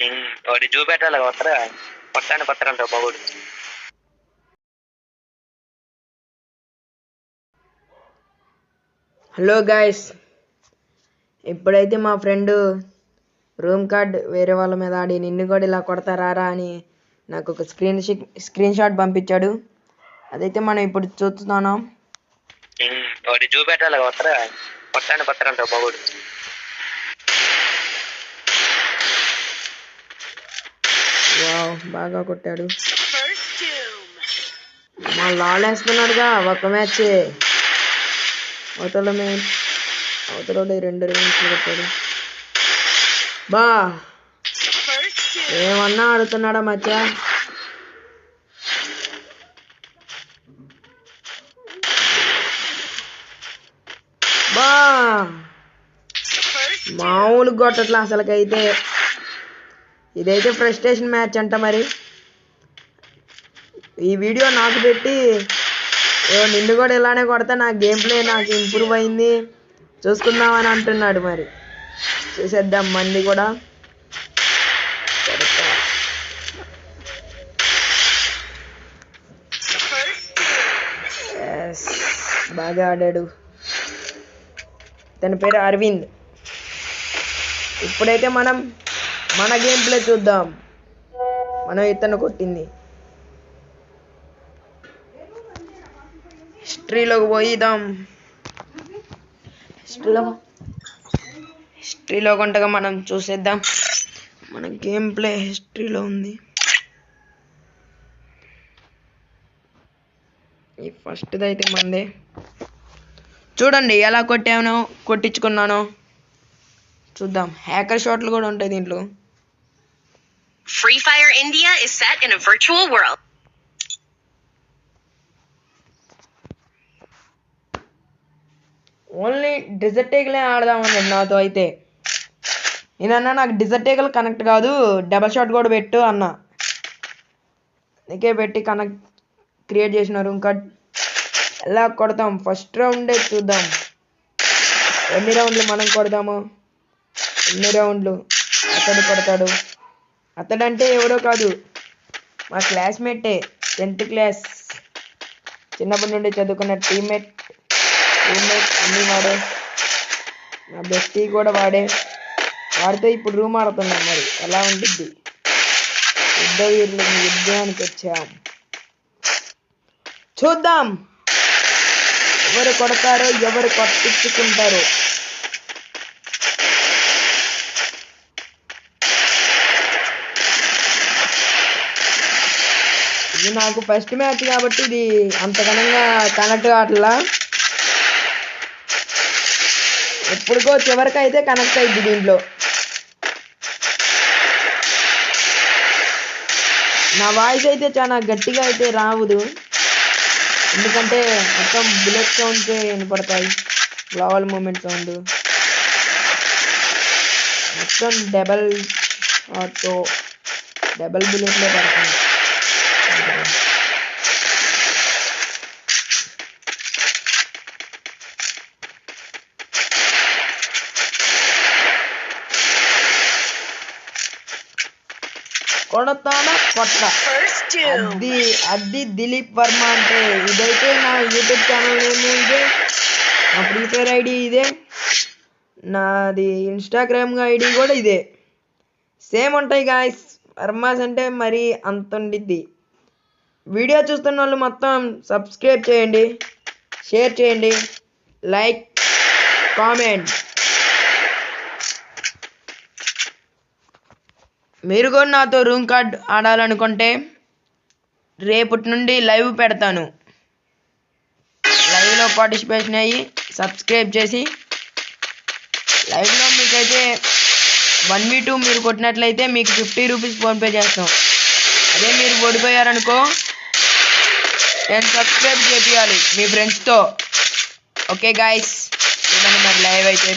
ఒకటి చూపెట్టాలి కొత్తగా కొత్త కొత్తగా బాగుడు. హలో గాయస్, ఇప్పుడైతే మా ఫ్రెండ్ రూమ్ కార్డ్ వేరే వాళ్ళ మీద ఆడి నిన్ను కూడా ఇలా కొడతారా అని నాకు ఒక స్క్రీన్ షాట్ పంపించాడు. అదైతే మనం ఇప్పుడు చూస్తున్నాం. ఒకటి చూపెట్టాలి కొత్తగా కొత్తగా బాగుడు. వావ్, బాగా కొట్టాడు. మా లాలేస్తున్నాడుగా ఒక మ్యాచ్ అవతల 2 రేంజ్లు కొట్టాడు. బా ఏమన్నా ఆడుతున్నాడా మచ్చా? బా మామూలు కొట్టట్లా అసలుకైతే. ఇదైతే ఫ్రస్ట్రేషన్ మ్యాచ్ అంట. మరి ఈ వీడియో నాకు పెట్టి నిన్ను కూడా ఇలానే కొడతా, నా గేమ్ ప్లే నాకు ఇంప్రూవ్ అయింది చూసుకుందామని అంటున్నాడు. మరి చూసేద్దాం మంది కూడా. బాగా ఆడాడు. తన పేరు అరవింద్. ఇప్పుడైతే మనం మన గేమ్ ప్లే చూద్దాం. మనం ఇతను కొట్టింది హిస్టరీలోకి పోయిద్దాం. హిస్టరీలో కొంటగా మనం చూసేద్దాం. మన గేమ్ ప్లే హిస్టరీలో ఉంది. ఈ ఫస్ట్ది అయితే మందే. చూడండి ఎలా కొట్టించుకున్నానో చూద్దాం. హ్యాకర్ షాట్లు కూడా ఉంటాయి దీంట్లో. Free Fire India is set in a virtual world. Only desert ఈగలే ఆడదామన్నాడు నాతో. అయితే నేనన్నా నాకు డిజర్ట్ ఈగల్ కనెక్ట్ కాదు, డబల్ షాట్ కూడా పెట్టు అన్న. అందుకే పెట్టి క్రియేట్ చేసిన రూమ్ కార్డ్. ఎలా కొడతాం ఫస్ట్ రౌండే చూద్దాం. ఎన్ని రౌండ్లు మనం కొడదాము, ఎన్ని రౌండ్లు అతడు కొడతాడు. అతడంటే ఎవరో కాదు, మా క్లాస్మేటే. 10th క్లాస్ చిన్నప్పటి నుండి చదువుకున్న టీమ్మేట్ అన్నీ వాడే. నా బెస్టీ కూడా వాడే. వాడితో ఇప్పుడు రూమ్ ఆడుతున్నాం. మరి ఎలా ఉంటుంది? యుద్ధానికి వచ్చాం. చూద్దాం ఎవరు కొడతారో ఎవరు కొట్టించుకుంటారో. ఇది నాకు ఫస్ట్ మ్యాచ్ కాబట్టి ఇది అంత ఘనంగా కనెక్ట్ కావట్లా. ఎప్పుడుకో చివరికి అయితే కనెక్ట్ అయింది దీంట్లో. నా వాయిస్ అయితే చాలా గట్టిగా అయితే రావదు, ఎందుకంటే మొత్తం బుల్లెట్ సౌండ్సే వినపడతాయి. గ్లోవల్ మూమెంట్ సౌండ్ మొత్తం డబల్ బుల్లెట్లే పడుతుంది. కొడతానా కొట్ట. అది దిలీప్ వర్మ అంటే. ఇదైతే నా యూట్యూబ్ ఛానల్ నేమ్ ఇదే, నా ఫ్రీ ఫైర్ ఐడి ఇదే, నాది ఇన్స్టాగ్రామ్ ఐడి కూడా ఇదే. సేమ్ ఉంటాయి గాయస్. వర్మాస్ అంటే మరి అంత ఉండిద్ది. వీడియో చూస్తున్న వాళ్ళు మొత్తం సబ్స్క్రైబ్ చేయండి, షేర్ చేయండి, లైక్, కామెంట్. మీరు కూడా నాతో రూమ్ కార్డ్ ఆడాలనుకుంటే రేపటి నుండి లైవ్ పెడతాను. లైవ్లో పార్టిసిపేషన్ అయ్యి సబ్స్క్రైబ్ చేసి లైవ్లో మీకైతే 1v2 మీరు కొట్టినట్లయితే మీకు 50 రూపీస్ ఫోన్పే చేస్తాం. అదే మీరు ఓడిపోయారనుకో 10 సబ్స్క్రైబ్ చేయాలి మీ ఫ్రెండ్స్తో. ఓకే గాయస్, చూడండి మరి లైవ్ అయితే.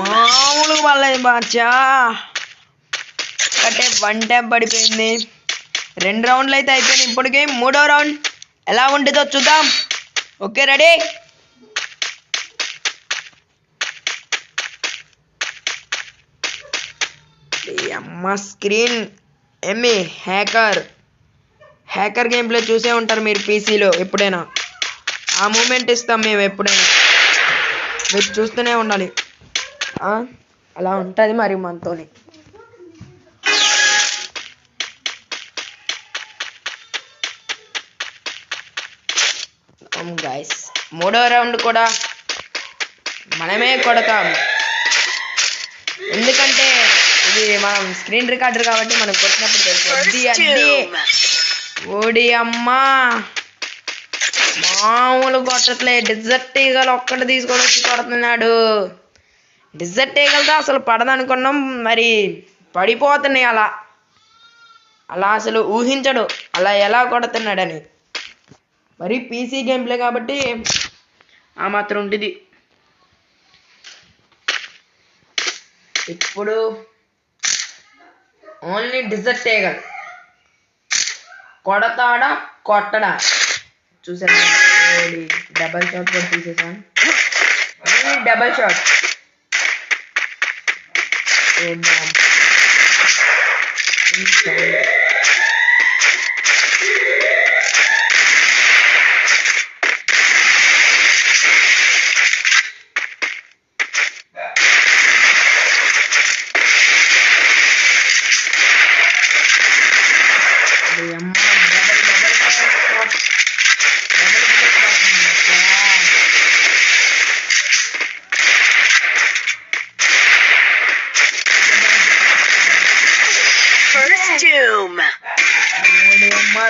మామూలుగా వాళ్ళది బాచా అంటే 1 ట్యాప్ పడిపోయింది. 2 రౌండ్లు అయితే అయిపోయింది. ఇప్పటికే 3వ రౌండ్ ఎలా ఉంటుందో చూద్దాం. ఓకే రెడీ, మా స్క్రీన్ ఎమ్మి హ్యాకర్ గేమ్ ప్లే చూసే ఉంటారు మీరు పీసీలో ఎప్పుడైనా. ఆ మూమెంట్ ఇస్తాం మేము ఎప్పుడైనా, మీరు చూస్తూనే ఉండాలి. అలా ఉంటుంది మరి మనతోని. గైస్ మూడో రౌండ్ కూడా మనమే కొడతాం, ఎందుకంటే ఇది మనం స్క్రీన్ రికార్డర్ కాబట్టి మనం కొట్టినప్పుడు తెలుసు. అది ఓడి అమ్మా మామూలు కొట్టట్లే. డిజర్ట్ ఈగలు ఒక్కటి తీసుకొని వచ్చి కొడుతున్నాడు. డిజర్ట్ ఈగలతో అసలు పడదనుకున్నాం, మరి పడిపోతున్నాయి. అలా అసలు ఊహించడు అలా ఎలా కొడుతున్నాడని. మరి పీసీ గేమ్ ప్లే కాబట్టి ఆ మాత్రం ఉంటుంది. ఇప్పుడు ఓన్లీ డిజర్ట్ ఈగల్ కొడతాడా కొట్టడా చూసాను. డబల్ షాట్ కూడా తీసేసాను. డబల్ షాట్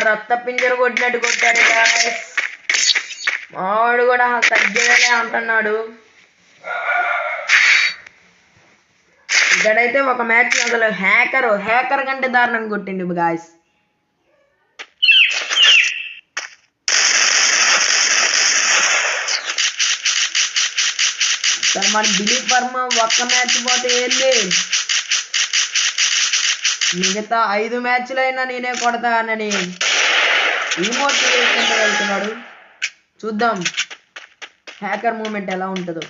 రక్త పింజర కొట్టినట్టు కొట్టాడు. మావాడు కూడా తగ్గేదలే అంటున్నాడు. ఇక్కడైతే ఒక మ్యాచ్ అసలు హ్యాకర్ కంటే దారుణంగా కొట్టిండు గాయస్. మన దిలీప్ వర్మ ఒక్క మ్యాచ్ పోతే ఏంది, మిగతా 5 మ్యాచ్లైనా నేనే కొడతానని ఇమోటివేషన్ వెళ్తున్నాడు. చూద్దాం హ్యాకర్ మూమెంట్ ఎలా ఉంటుందో.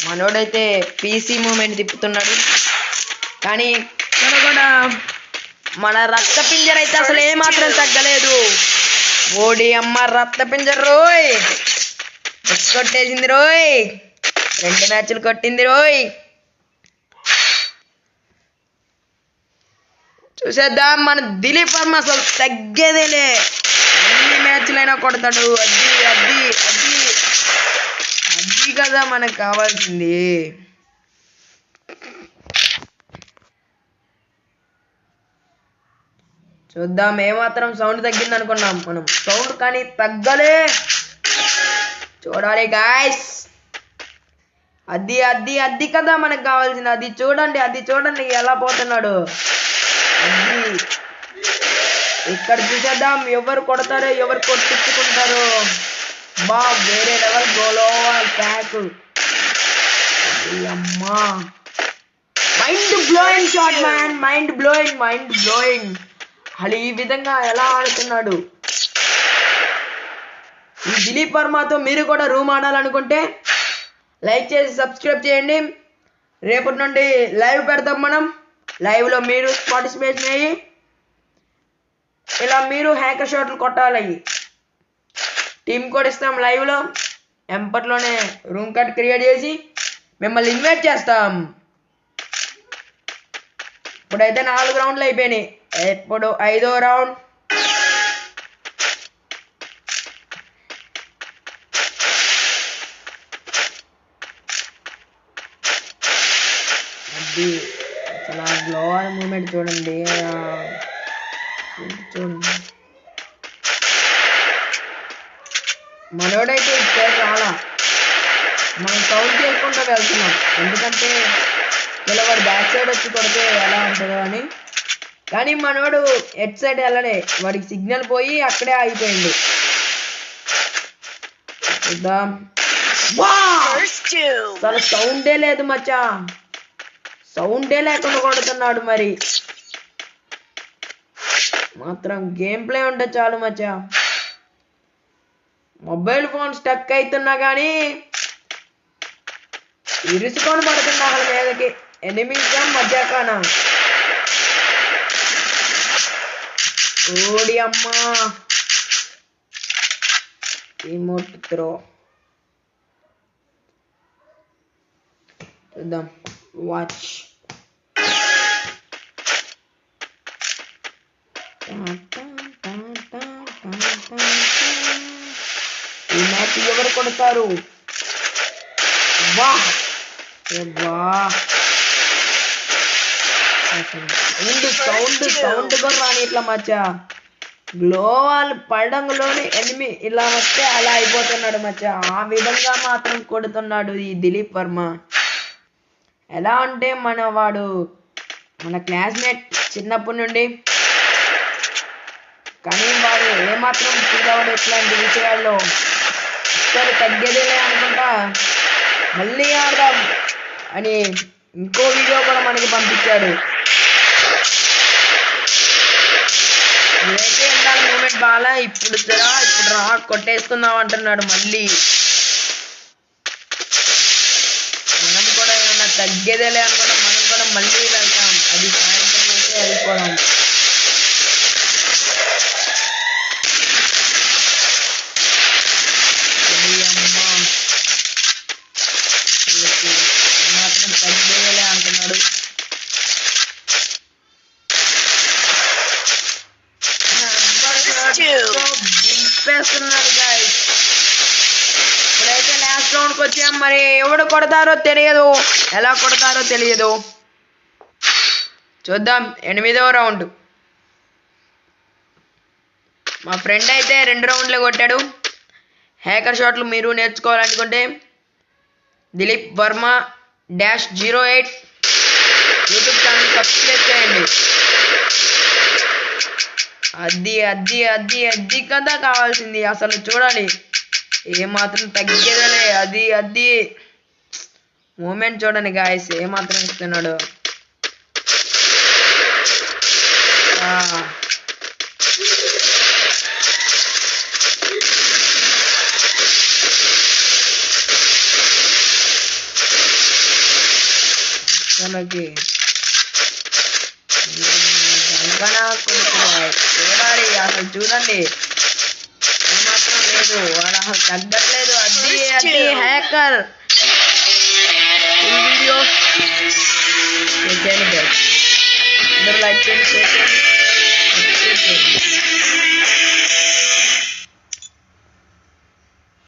మనోడైతే పీసీ మూమెంట్ తిప్పుతున్నాడు, కానీ ఇక్కడ కూడా మన రక్త పింజర అయితే అసలు ఏమాత్రం తగ్గలేదు. ఓడి అమ్మ రక్త పింజర రోయ్ కొట్టేసింది రోయ్. 2 మ్యాచ్లు కొట్టింది రోయ్. చూసేద్దాం మన దిలీప్ వర్మ అసలు తగ్గేదేలే. ఎన్ని మ్యాచ్లైనా కొడతాడు. అది కదా మనకు కావాల్సింది. చూద్దాం ఏమాత్రం సౌండ్ తగ్గింది అనుకున్నాం మనం, సౌండ్ కానీ తగ్గలే. చూడాలి గాయస్. అది కదా మనకు కావాల్సింది. అది చూడండి ఎలా పోతున్నాడు. ఇక్కడ చూసేద్దాం ఎవరు కొడతారో ఎవరు కొట్టించుకుంటారో. వేరే లెవెల్ గోలో ప్యాక్. అమ్మా mind blowing shot man, mind blowing. అసలు ఈ విధంగా ఎలా ఆడుతున్నాడు. ఈ దిలీప్ వర్మతో మీరు కూడా రూమ్ ఆడాలనుకుంటే లైక్ చేసి సబ్స్క్రైబ్ చేయండి. రేపటి నుండి లైవ్ పెడతాం మనం. లైవ్లో మీరు పార్టిసిపేట్ చేయి. ఇలా మీరు హ్యాకర్ షాట్లు కొట్టాలి. టీమ్ కూడా ఇస్తాం లైవ్లో. ఎంపట్లోనే రూమ్ కార్డ్ క్రియేట్ చేసి మిమ్మల్ని ఇన్వైట్ చేస్తాం. ఇప్పుడైతే 4 రౌండ్లు అయిపోయినాయి. ఇప్పుడు 5వ రౌండ్. అది అసలు గ్లోవర్ మూమెంట్ చూడండి. మనోడైతే ఇచ్చే చాలా మనం సౌండ్ చేసుకుంటూ వెళ్తున్నాం, ఎందుకంటే పిల్లవాడు బ్యాక్ సైడ్ వచ్చి కొడితే ఎలా ఉంటుందో అని. కానీ మనోడు హెడ్ సైడ్ వెళ్ళడే, వాడికి సిగ్నల్ పోయి అక్కడే ఆగిపోయింది. చూద్దాం. అసలు సౌండే లేదు మచ్చా, సౌండే లేకుండా కొడుతున్నాడు. మరి మాత్రం గేమ్ ప్లే ఉంటే చాలు మచ్చా. మొబైల్ ఫోన్ స్టక్ అవుతున్నా కానీ ఇరుసుకొని పడుతున్నా వాళ్ళ మీదకి. ఎనిమిషం మధ్యాకానా ఓడి అమ్మా. రిమోట్ త్రో చూద్దాం. వాచ్ ఈ మ్యాచ్ ఎవరు కొడతారు? వా సౌండ్ కూడా రాని ఇట్లా మచ్చా. గ్లోవాల్ పడంగులోని ఎనిమి ఇలా వస్తే అలా అయిపోతున్నాడు మచ్చా. ఆ విధంగా మాత్రం కొడుతున్నాడు ఈ దిలీప్ వర్మ. ఎలా అంటే మన క్లాస్మేట్ చిన్నప్పటి నుండి, కానీ వాడు ఏమాత్రం ఫీల్ ఇట్లాంటి విషయాల్లో అసలు తగ్గేదేలే అనుకుంటా. మళ్ళీ ఆడదాం అని ఇంకో వీడియో కూడా మనకి పంపించాడు. ఇదైతే ఇందాక మూమెంట్ బాగా, ఇప్పుడు రా కొట్టేసుకుందాం అంటున్నాడు. మళ్ళీ మనం కూడా ఏమన్నా తగ్గేదేలే అనుకుంటాం. మనం కూడా మళ్ళీ వెళ్తాం. అది సాయంత్రం అయితే వెళ్ళిపోదాం. మాత్రం తగ్గేదేలే అంటున్నాడు. దింపేస్తున్నాడు గాయ్స్. ఇప్పుడైతే లాస్ట్ రౌండ్కి వచ్చాం. మరి ఎవడు కొడతారో తెలియదు, ఎలా కొడతారో తెలియదు. చూద్దాం. 8వ రౌండ్. మా ఫ్రెండ్ అయితే 2 రౌండ్లే కొట్టాడు. హ్యాకర్ షాట్లు మీరు నేర్చుకోవాలనుకుంటే Dilip Varma -08 YouTube channel subscribe చేయండి. అది కదా కావాల్సింది. అసలు చూడాలి, ఏమాత్రం తగ్గేదలే. అది మూమెంట్ చూడండి గాయస్, ఏమాత్రం ఇస్తున్నాడు. చూడాలి అసలు, చూడండి ఏమాత్రం లేదు. వాడు అసలు తగ్గట్లేదు. అది హ్యాకర్. ఈ వీడియో చేయండి, అందరూ లైక్ చేయండి, షేర్ చేయండి.